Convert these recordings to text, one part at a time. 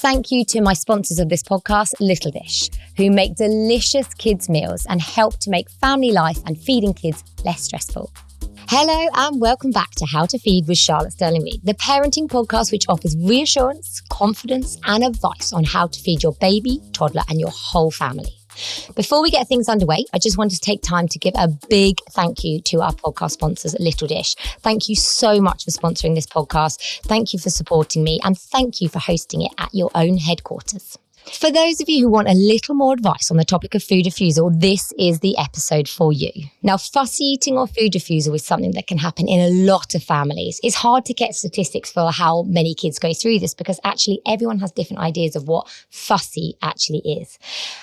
thank you to my sponsors of this podcast, Little Dish, who make delicious kids' meals and help to make family life and feeding kids less stressful. Hello and welcome back to How to Feed with Charlotte Stirling-Reed, the parenting podcast which offers reassurance, confidence and advice on how to feed your baby, toddler and your whole family. Before we get things underway, I just wanted to take time to give a big thank you to our podcast sponsors at Little Dish. Thank you so much for sponsoring this podcast. Thank you for supporting me and thank you for hosting it at your own headquarters. For those of you who want a little more advice on the topic of food refusal, this is the episode for you. Now, fussy eating or food refusal is something that can happen in a lot of families. It's hard to get statistics for how many kids go through this because actually everyone has different ideas of what fussy actually is.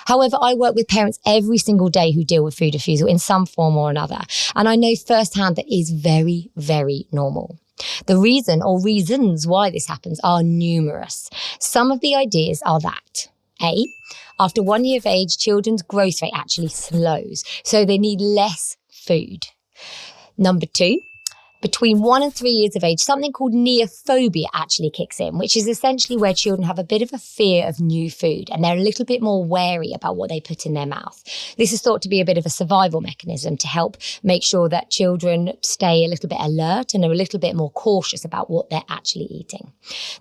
However, I work with parents every single day who deal with food refusal in some form or another. And I know firsthand that is very, very normal. The reason or reasons why this happens are numerous. Some of the ideas are that A, after 1 year of age, children's growth rate actually slows, so they need less food. Number 2, between 1 and 3 years of age, something called neophobia actually kicks in, which is essentially where children have a bit of a fear of new food and they're a little bit more wary about what they put in their mouth. This is thought to be a bit of a survival mechanism to help make sure that children stay a little bit alert and are a little bit more cautious about what they're actually eating.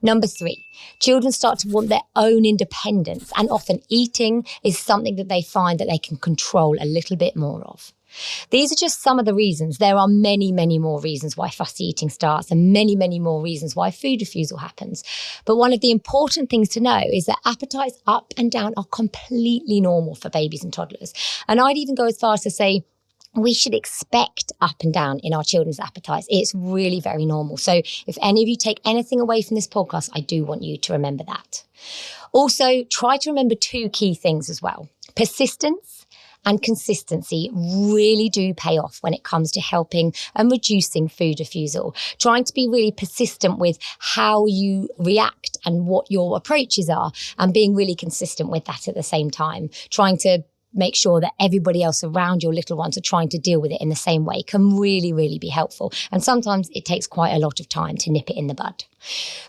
Number 3, children start to want their own independence and often eating is something that they find that they can control a little bit more of. These are just some of the reasons. There are many, many more reasons why fussy eating starts and many, many more reasons why food refusal happens. But one of the important things to know is that appetites up and down are completely normal for babies and toddlers. And I'd even go as far as to say we should expect up and down in our children's appetites. It's really very normal. So if any of you take anything away from this podcast, I do want you to remember that. Also, try to remember 2 key things as well. Persistence and consistency really do pay off when it comes to helping and reducing food refusal. Trying to be really persistent with how you react and what your approaches are and being really consistent with that at the same time. Trying to make sure that everybody else around your little ones are trying to deal with it in the same way can really, really be helpful. And sometimes it takes quite a lot of time to nip it in the bud.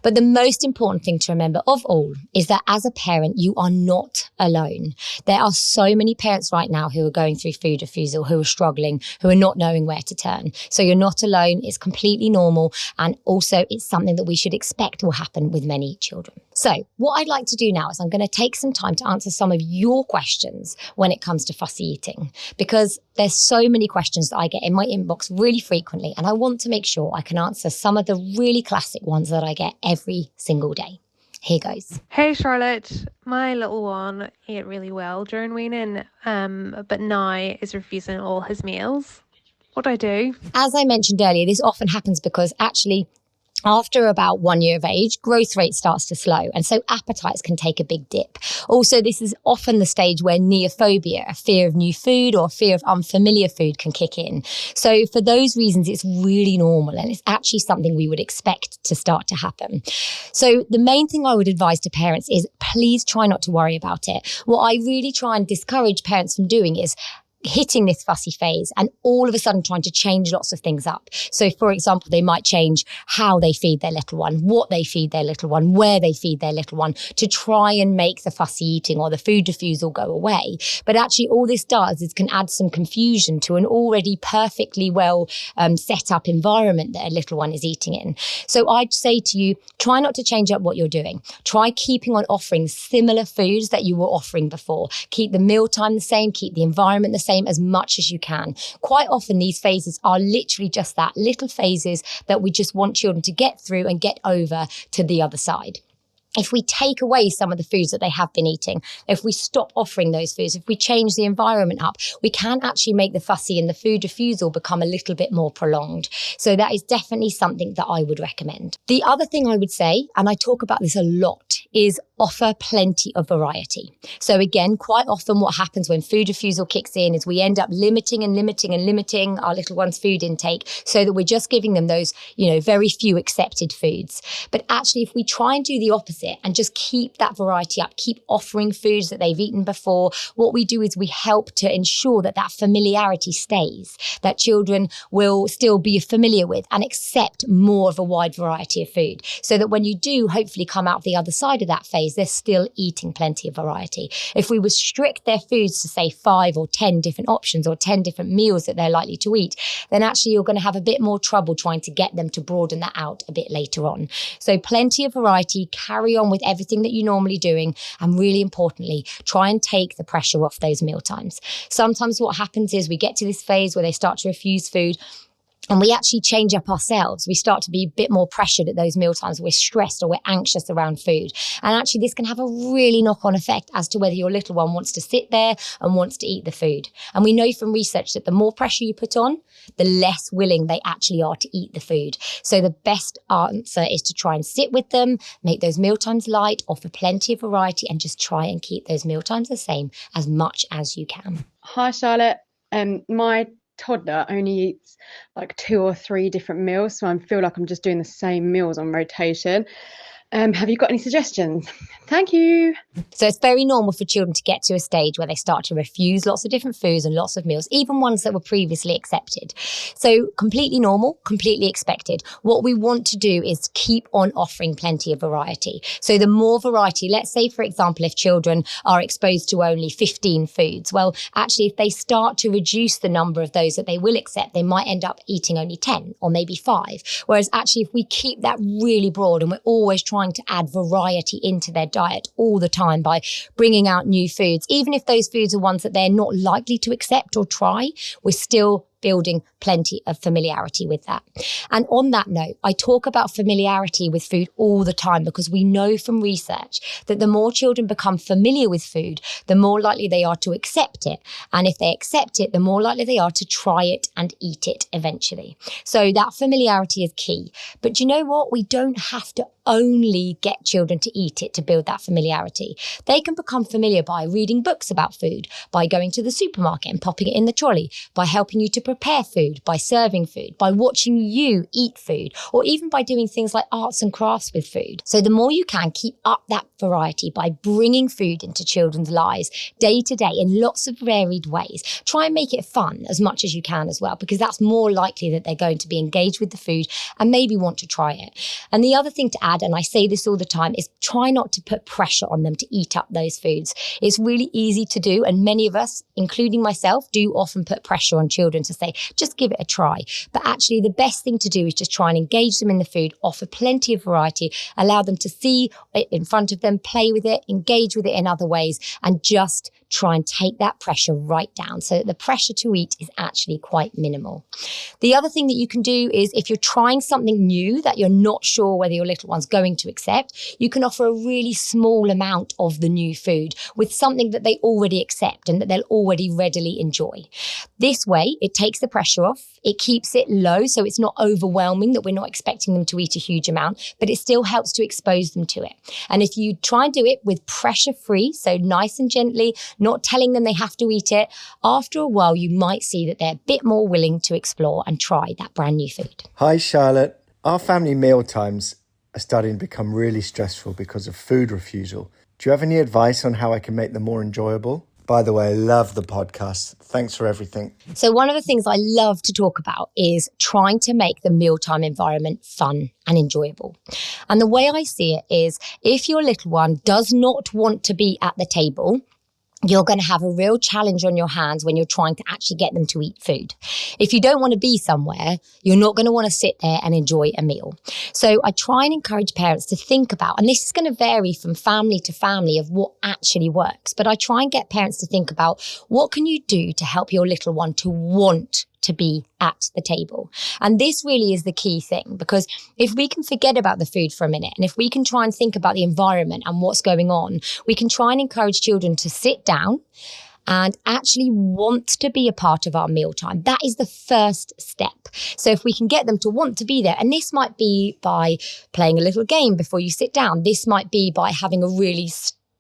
But the most important thing to remember of all is that as a parent, you are not alone. There are so many parents right now who are going through food refusal, who are struggling, who are not knowing where to turn. So you're not alone. It's completely normal. And also it's something that we should expect will happen with many children. So what I'd like to do now is I'm going to take some time to answer some of your questions when it comes to fussy eating, because there's so many questions that I get in my inbox really frequently. And I want to make sure I can answer some of the really classic ones that I get every single day. Here goes. Hey Charlotte, my little one ate really well during weaning, but now is refusing all his meals. What do I do? As I mentioned earlier, this often happens because actually after about 1 year of age, growth rate starts to slow. And so appetites can take a big dip. Also, this is often the stage where neophobia, a fear of new food or a fear of unfamiliar food can kick in. So for those reasons, it's really normal. And it's actually something we would expect to start to happen. So the main thing I would advise to parents is please try not to worry about it. What I really try and discourage parents from doing is hitting this fussy phase and all of a sudden trying to change lots of things up. So for example, they might change how they feed their little one, what they feed their little one, where they feed their little one to try and make the fussy eating or the food refusal go away. But actually all this does is can add some confusion to an already perfectly well set up environment that a little one is eating in. So I'd say to you, try not to change up what you're doing. Try keeping on offering similar foods that you were offering before. Keep the mealtime the same, keep the environment the same as much as you can. Quite often these phases are literally just that, little phases that we just want children to get through and get over to the other side. If we take away some of the foods that they have been eating, if we stop offering those foods, if we change the environment up, we can actually make the fussy and the food refusal become a little bit more prolonged. So that is definitely something that I would recommend. The other thing I would say, and I talk about this a lot, is offer plenty of variety. So again, quite often what happens when food refusal kicks in is we end up limiting our little one's food intake so that we're just giving them those, very few accepted foods. But actually, if we try and do the opposite, opposite and just keep that variety up, keep offering foods that they've eaten before. What we do is we help to ensure that that familiarity stays, that children will still be familiar with and accept more of a wide variety of food, so that when you do hopefully come out the other side of that phase, they're still eating plenty of variety. If we restrict their foods to say 5 or 10 different options or 10 different meals that they're likely to eat, then actually you're going to have a bit more trouble trying to get them to broaden that out a bit later on. So plenty of variety, carry on with everything that you're normally doing, and really importantly, try and take the pressure off those meal times. Sometimes what happens is we get to this phase where they start to refuse food, and we actually change up ourselves. We start to be a bit more pressured at those meal times. We're stressed or we're anxious around food. And actually this can have a really knock-on effect as to whether your little one wants to sit there and wants to eat the food. And we know from research that the more pressure you put on, the less willing they actually are to eat the food. So the best answer is to try and sit with them, make those meal times light, offer plenty of variety, and just try and keep those meal times the same as much as you can. Hi, Charlotte. My toddler only eats like 2 or 3 different meals, so I feel like I'm just doing the same meals on rotation. Have you got any suggestions? Thank you. So it's very normal for children to get to a stage where they start to refuse lots of different foods and lots of meals, even ones that were previously accepted. So completely normal, completely expected. What we want to do is keep on offering plenty of variety. So the more variety, let's say, for example, if children are exposed to only 15 foods, well, actually, if they start to reduce the number of those that they will accept, they might end up eating only 10 or maybe 5. Whereas actually, if we keep that really broad and we're always trying to add variety into their diet all the time by bringing out new foods, even if those foods are ones that they're not likely to accept or try, we're still building plenty of familiarity with that. And on that note, I talk about familiarity with food all the time because we know from research that the more children become familiar with food, the more likely they are to accept it. And if they accept it, the more likely they are to try it and eat it eventually. So that familiarity is key. But you know what? We don't have to only get children to eat it to build that familiarity. They can become familiar by reading books about food, by going to the supermarket and popping it in the trolley, by helping you to prepare food, by serving food, by watching you eat food, or even by doing things like arts and crafts with food. So the more you can keep up that variety by bringing food into children's lives day to day in lots of varied ways. Try and make it fun as much as you can as well, because that's more likely that they're going to be engaged with the food and maybe want to try it. And the other thing to add, and I say this all the time, is try not to put pressure on them to eat up those foods. It's really easy to do, and many of us, including myself, do often put pressure on children to say, just give it a try. But actually the best thing to do is just try and engage them in the food, offer plenty of variety, allow them to see it in front of them, play with it, engage with it in other ways, and just try and take that pressure right down so that the pressure to eat is actually quite minimal. The other thing that you can do is if you're trying something new that you're not sure whether your little one's going to accept, you can offer a really small amount of the new food with something that they already accept and that they'll already readily enjoy. This way, it takes the pressure off, it keeps it low so it's not overwhelming that we're not expecting them to eat a huge amount, but it still helps to expose them to it. And if you try and do it with pressure-free, so nice and gently, not telling them they have to eat it, after a while you might see that they're a bit more willing to explore and try that brand new food. Hi Charlotte, our family meal times are starting to become really stressful because of food refusal. Do you have any advice on how I can make them more enjoyable? By the way, I love the podcast. Thanks for everything. So one of the things I love to talk about is trying to make the mealtime environment fun and enjoyable. And the way I see it is if your little one does not want to be at the table, you're going to have a real challenge on your hands when you're trying to actually get them to eat food. If you don't want to be somewhere, you're not going to want to sit there and enjoy a meal. So I try and encourage parents to think about, and this is going to vary from family to family of what actually works, but I try and get parents to think about what can you do to help your little one to want to be at the table. And this really is the key thing, because if we can forget about the food for a minute, and if we can try and think about the environment and what's going on, we can try and encourage children to sit down and actually want to be a part of our mealtime. That is the first step. So if we can get them to want to be there, and this might be by playing a little game before you sit down, this might be by having a really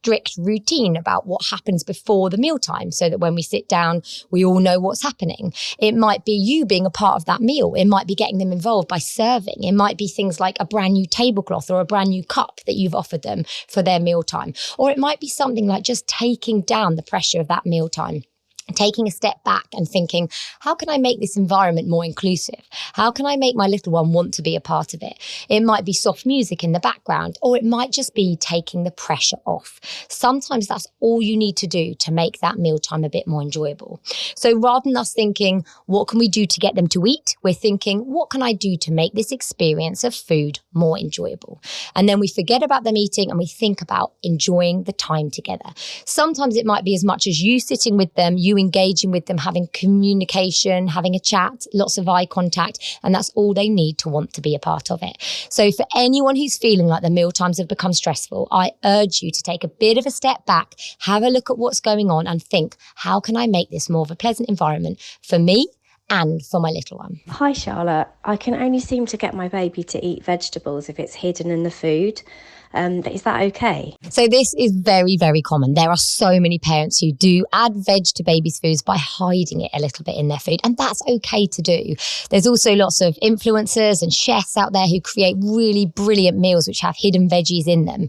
strict routine about what happens before the mealtime so that when we sit down, we all know what's happening. It might be you being a part of that meal. It might be getting them involved by serving. It might be things like a brand new tablecloth or a brand new cup that you've offered them for their mealtime. Or it might be something like just taking down the pressure of that mealtime. Taking a step back and thinking, how can I make this environment more inclusive? How can I make my little one want to be a part of it? It might be soft music in the background, or it might just be taking the pressure off. Sometimes that's all you need to do to make that mealtime a bit more enjoyable. So rather than us thinking, what can we do to get them to eat? We're thinking, what can I do to make this experience of food more enjoyable? And then we forget about them eating and we think about enjoying the time together. Sometimes it might be as much as you sitting with them, you engaging with them, having communication, having a chat, lots of eye contact, and that's all they need to want to be a part of it. So for anyone who's feeling like the meal times have become stressful, I urge you to take a bit of a step back, have a look at what's going on and think, how can I make this more of a pleasant environment for me and for my little one? Hi Charlotte, I can only seem to get my baby to eat vegetables if it's hidden in the food. Is that okay? So this is very, very common. There are so many parents who do add veg to babies' foods by hiding it a little bit in their food, and that's okay to do. There's also lots of influencers and chefs out there who create really brilliant meals which have hidden veggies in them.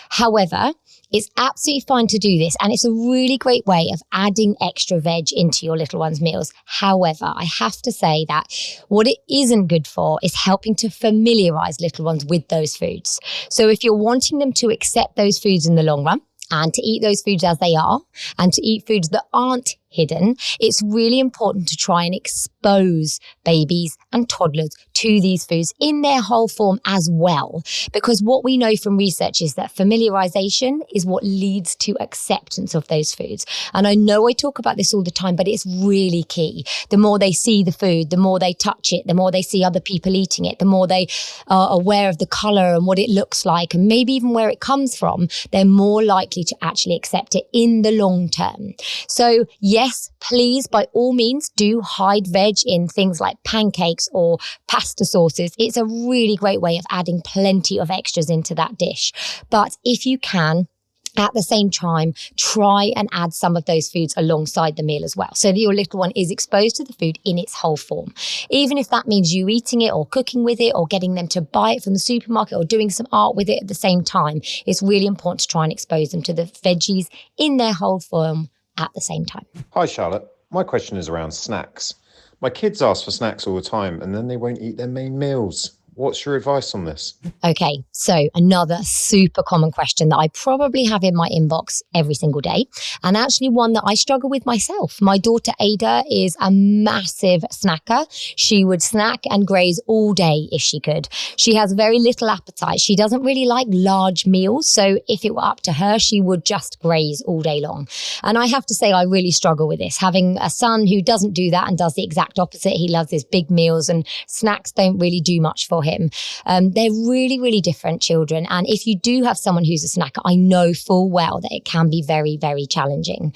However, it's absolutely fine to do this, and it's a really great way of adding extra veg into your little one's meals. However, I have to say that what it isn't good for is helping to familiarise little ones with those foods. So if you're wanting them to accept those foods in the long run, and to eat those foods as they are, and to eat foods that aren't hidden, it's really important to try and expose babies and toddlers to these foods in their whole form as well. Because what we know from research is that familiarization is what leads to acceptance of those foods. And I know I talk about this all the time, but it's really key. The more they see the food, the more they touch it, the more they see other people eating it, the more they are aware of the color and what it looks like, and maybe even where it comes from, they're more likely to actually accept it in the long term. So yes, please, by all means, do hide veg in things like pancakes or pasta sauces. It's a really great way of adding plenty of extras into that dish. But if you can, at the same time, try and add some of those foods alongside the meal as well, so that your little one is exposed to the food in its whole form. Even if that means you eating it or cooking with it or getting them to buy it from the supermarket or doing some art with it at the same time, it's really important to try and expose them to the veggies in their whole form at the same time. Hi Charlotte, my question is around snacks. My kids ask for snacks all the time and then they won't eat their main meals. What's your advice on this? Okay, so another super common question that I probably have in my inbox every single day, and actually one that I struggle with myself. My daughter Ada is a massive snacker. She would snack and graze all day if she could. She has very little appetite. She doesn't really like large meals, so if it were up to her, she would just graze all day long. And I have to say I really struggle with this. Having a son who doesn't do that and does the exact opposite. He loves his big meals, and snacks don't really do much for him. They're really, really different children. And if you do have someone who's a snacker, I know full well that it can be very, very challenging.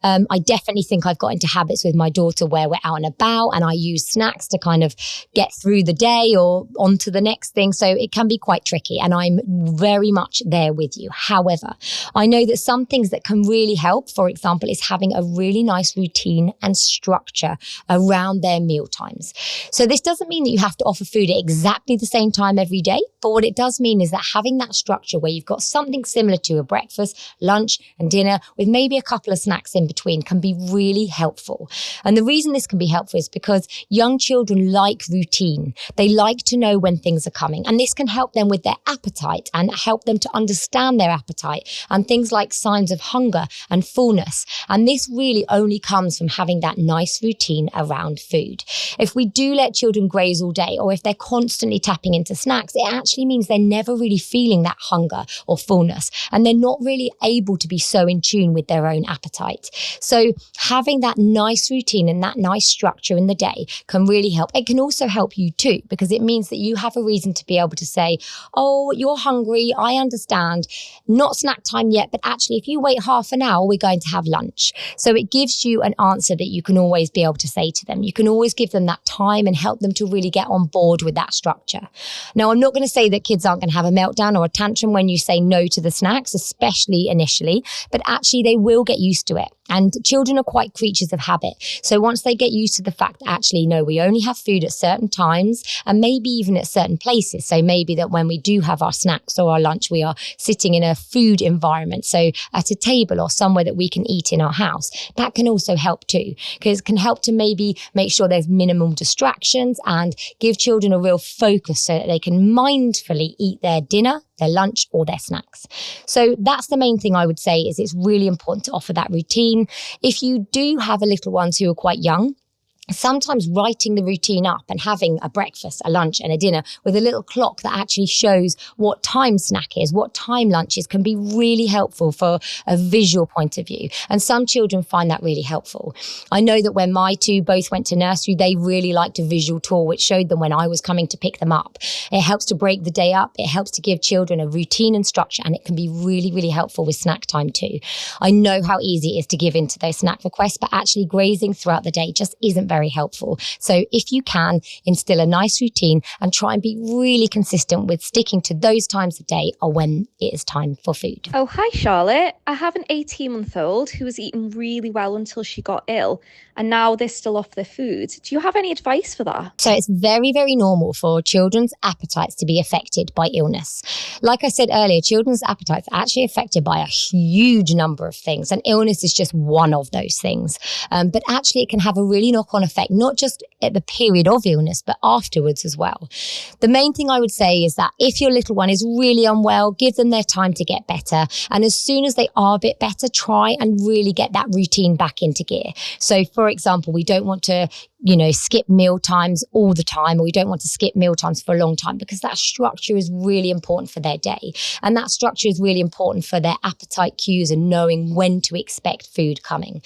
I definitely think I've got into habits with my daughter where we're out and about and I use snacks to kind of get through the day or on to the next thing. So it can be quite tricky, and I'm very much there with you. However, I know that some things that can really help, for example, is having a really nice routine and structure around their meal times. So this doesn't mean that you have to offer food at exactly the same time every day, but what it does mean is that having that structure where you've got something similar to a breakfast, lunch and dinner with maybe a couple of snacks in between can be really helpful. And the reason this can be helpful is because young children like routine. They like to know when things are coming, and this can help them with their appetite and help them to understand their appetite and things like signs of hunger and fullness. And this really only comes from having that nice routine around food. If we do let children graze all day, or if they're constantly tapping into snacks, it actually means they're never really feeling that hunger or fullness, and they're not really able to be so in tune with their own appetite. So having that nice routine and that nice structure in the day can really help. It can also help you too, because it means that you have a reason to be able to say, oh, you're hungry, I understand, not snack time yet, but actually if you wait half an hour, we're going to have lunch. So it gives you an answer that you can always be able to say to them. You can always give them that time and help them to really get on board with that structure. Now, I'm not going to say that kids aren't going to have a meltdown or a tantrum when you say no to the snacks, especially initially, but actually they will get used to it. And children are quite creatures of habit. So once they get used to the fact that actually, no, we only have food at certain times and maybe even at certain places. So maybe that when we do have our snacks or our lunch, we are sitting in a food environment. So at a table or somewhere that we can eat in our house. That can also help too, because it can help to maybe make sure there's minimum distractions and give children a real focus so that they can mindfully eat their dinner, their lunch or their snacks. So that's the main thing I would say, is it's really important to offer that routine. If you do have a little ones who are quite young, sometimes writing the routine up and having a breakfast, a lunch and a dinner with a little clock that actually shows what time snack is, what time lunch is, can be really helpful for a visual point of view. And some children find that really helpful. I know that when my two both went to nursery, they really liked a visual tool which showed them when I was coming to pick them up. It helps to break the day up. It helps to give children a routine and structure, and it can be really, really helpful with snack time too. I know how easy it is to give in to those snack requests, but actually grazing throughout the day just isn't very helpful. So if you can, instill a nice routine and try and be really consistent with sticking to those times of day or when it is time for food. Oh, hi, Charlotte. I have an 18-month-old who was eating really well until she got ill, and now they're still off their food. Do you have any advice for that? So it's very, very normal for children's appetites to be affected by illness. Like I said earlier, children's appetites are actually affected by a huge number of things, and illness is just one of those things. But actually it can have a really knock-on effect, not just at the period of illness, but afterwards as well. The main thing I would say is that if your little one is really unwell, give them their time to get better. And as soon as they are a bit better, try and really get that routine back into gear. So for example, we don't want to skip meal times all the time, or we don't want to skip meal times for a long time, because that structure is really important for their day. And that structure is really important for their appetite cues and knowing when to expect food coming.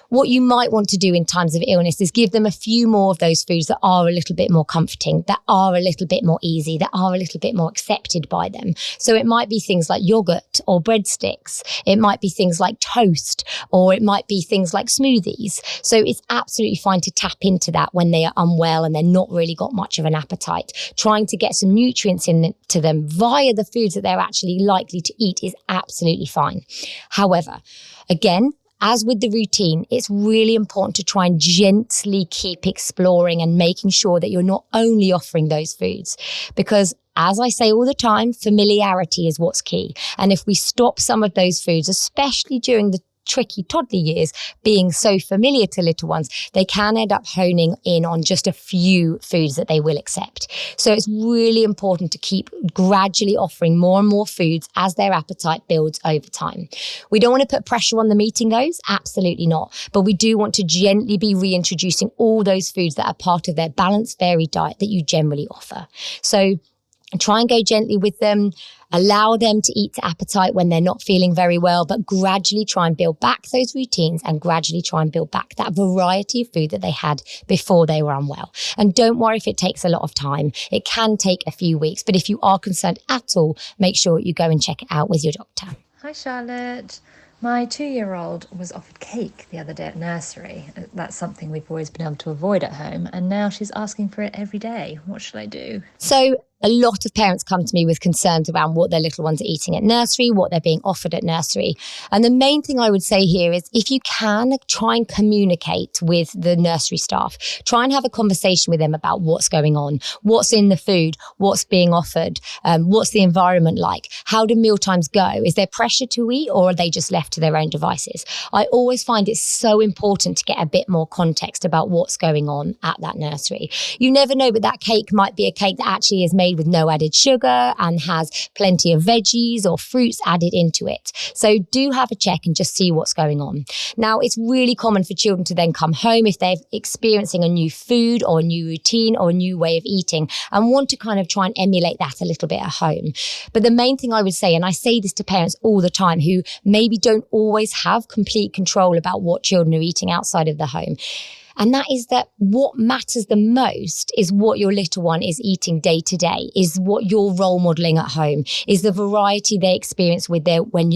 What you might want to do in times of illness is give them a few more of those foods that are a little bit more comforting, that are a little bit more easy, that are a little bit more accepted by them. So it might be things like yogurt or breadsticks. It might be things like toast, or it might be things like smoothies. So it's absolutely fine to tap into that when they are unwell and they're not really got much of an appetite. Trying to get some nutrients into them via the foods that they're actually likely to eat is absolutely fine. However, again, as with the routine, it's really important to try and gently keep exploring and making sure that you're not only offering those foods, because as I say all the time, familiarity is what's key. And if we stop some of those foods, especially during the tricky toddler years, being so familiar to little ones, they can end up honing in on just a few foods that they will accept. So it's really important to keep gradually offering more and more foods as their appetite builds over time. We don't want to put pressure on them eating those, absolutely not. But we do want to gently be reintroducing all those foods that are part of their balanced, varied diet that you generally offer. So try and go gently with them. Allow them to eat to appetite when they're not feeling very well, but gradually try and build back those routines and gradually try and build back that variety of food that they had before they were unwell. And don't worry if it takes a lot of time. It can take a few weeks, but if you are concerned at all, make sure you go and check it out with your doctor. Hi, Charlotte. My 2-year-old was offered cake the other day at nursery. That's something we've always been able to avoid at home, and now she's asking for it every day. What should I do? So a lot of parents come to me with concerns around what their little ones are eating at nursery, what they're being offered at nursery. And the main thing I would say here is, if you can, try and communicate with the nursery staff. Try and have a conversation with them about what's going on, what's in the food, what's being offered, what's the environment like, how do meal times go? Is there pressure to eat, or are they just left to their own devices? I always find it's so important to get a bit more context about what's going on at that nursery. You never know, but that cake might be a cake that actually is made made with no added sugar and has plenty of veggies or fruits added into it. So do have a check and just see what's going on. Now, it's really common for children to then come home if they're experiencing a new food or a new routine or a new way of eating and want to kind of try and emulate that a little bit at home. But the main thing I would say, and I say this to parents all the time who maybe don't always have complete control about what children are eating outside of the home, and that is that what matters the most is what your little one is eating day to day, is what you're role modeling at home, is the variety they experience when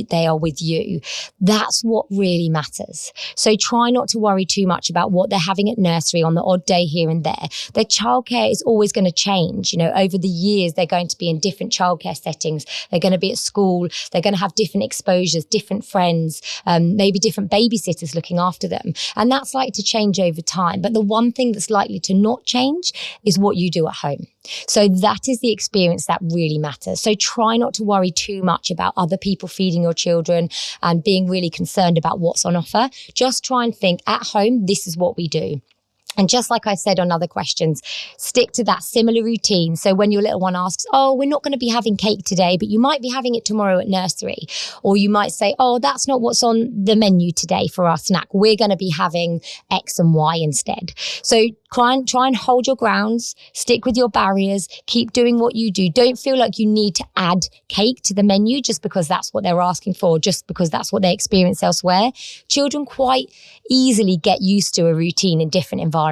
they are with you. That's what really matters. So try not to worry too much about what they're having at nursery on the odd day here and there. Their childcare is always going to change. You know, over the years, they're going to be in different childcare settings. They're going to be at school. They're going to have different exposures, different friends, maybe different babysitters looking after them. And that's likely to change over time. But the one thing that's likely to not change is what you do at home. So that is the experience that really matters. So try not to worry too much about other people feeding your children and being really concerned about what's on offer. Just try and think at home, this is what we do. And just like I said on other questions, stick to that similar routine. So when your little one asks, oh, we're not going to be having cake today, but you might be having it tomorrow at nursery. Or you might say, oh, that's not what's on the menu today for our snack. We're going to be having X and Y instead. So try and hold your grounds, stick with your barriers, keep doing what you do. Don't feel like you need to add cake to the menu just because that's what they're asking for, just because that's what they experience elsewhere. Children quite easily get used to a routine in different environments.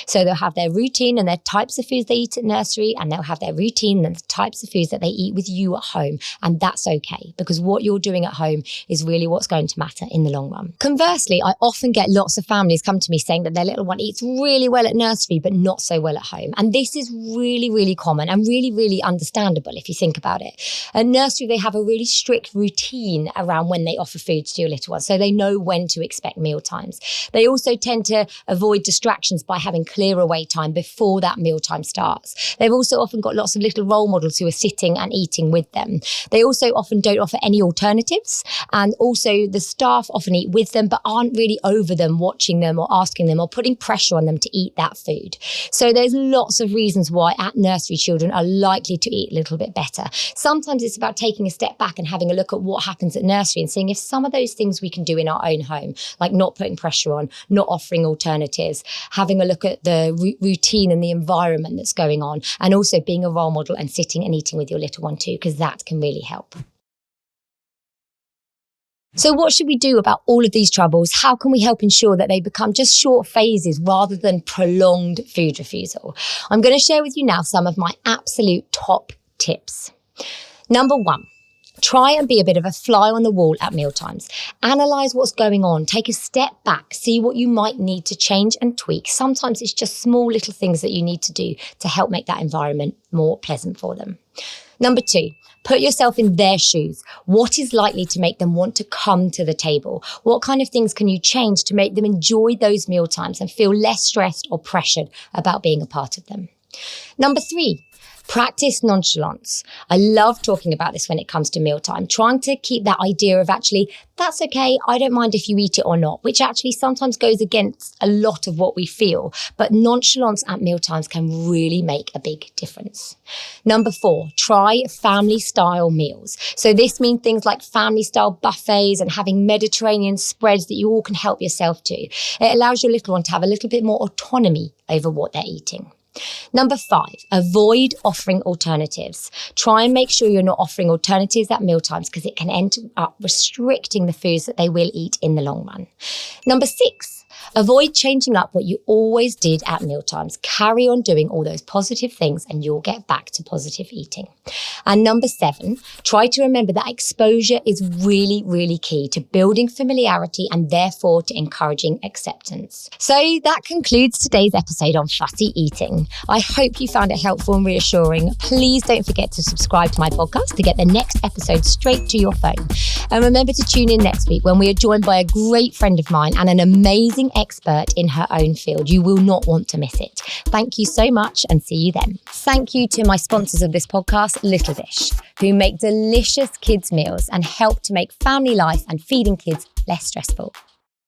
So they'll have their routine and their types of foods they eat at nursery, and they'll have their routine and the types of foods that they eat with you at home. And that's okay, because what you're doing at home is really what's going to matter in the long run. Conversely, I often get lots of families come to me saying that their little one eats really well at nursery, but not so well at home. And this is really, really common and really, really understandable if you think about it. At nursery, they have a really strict routine around when they offer food to your little one. So they know when to expect meal times. They also tend to avoid distractions by having clear away time before that mealtime starts. They've also often got lots of little role models who are sitting and eating with them. They also often don't offer any alternatives. And also the staff often eat with them, but aren't really over them, watching them or asking them or putting pressure on them to eat that food. So there's lots of reasons why at nursery children are likely to eat a little bit better. Sometimes it's about taking a step back and having a look at what happens at nursery and seeing if some of those things we can do in our own home, like not putting pressure on, not offering alternatives, having a look at the routine and the environment that's going on, and also being a role model and sitting and eating with your little one too, because that can really help. So what should we do about all of these troubles? How can we help ensure that they become just short phases rather than prolonged food refusal? I'm going to share with you now some of my absolute top tips. Number 1. Try and be a bit of a fly on the wall at mealtimes. Analyse what's going on. Take a step back. See what you might need to change and tweak. Sometimes it's just small little things that you need to do to help make that environment more pleasant for them. Number 2, put yourself in their shoes. What is likely to make them want to come to the table? What kind of things can you change to make them enjoy those mealtimes and feel less stressed or pressured about being a part of them? Number 3, practice nonchalance. I love talking about this when it comes to mealtime, trying to keep that idea of actually, that's okay, I don't mind if you eat it or not, which actually sometimes goes against a lot of what we feel. But nonchalance at mealtimes can really make a big difference. Number 4, try family-style meals. So this means things like family-style buffets and having Mediterranean spreads that you all can help yourself to. It allows your little one to have a little bit more autonomy over what they're eating. Number 5, avoid offering alternatives. Try and make sure you're not offering alternatives at mealtimes because it can end up restricting the foods that they will eat in the long run. Number 6, avoid changing up what you always did at mealtimes. Carry on doing all those positive things and you'll get back to positive eating. And number 7, try to remember that exposure is really, really key to building familiarity and therefore to encouraging acceptance. So that concludes today's episode on fussy eating. I hope you found it helpful and reassuring. Please don't forget to subscribe to my podcast to get the next episode straight to your phone. And remember to tune in next week when we are joined by a great friend of mine and an amazing expert in her own field. You will not want to miss it. Thank you so much and see you then. Thank you to my sponsors of this podcast, Little Dish, who make delicious kids' meals and help to make family life and feeding kids less stressful.